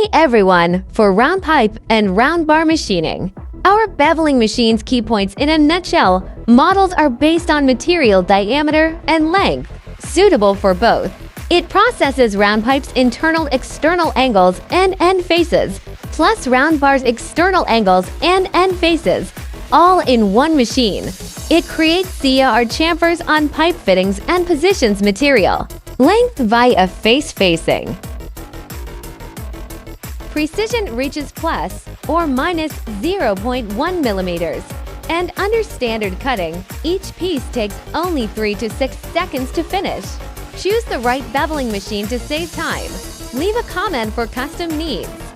Hey everyone, for round pipe and round bar machining. Our beveling machine's key points in a nutshell, models are based on material diameter and length, suitable for both. It processes round pipe's internal external angles and end faces, plus round bar's external angles and end faces, all in one machine. It creates or chamfers on pipe fittings and positions material. Length via face facing. Precision reaches plus or minus 0.1 millimeters. And under standard cutting, each piece takes only 3 to 6 seconds to finish. Choose the right beveling machine to save time. Leave a comment for custom needs.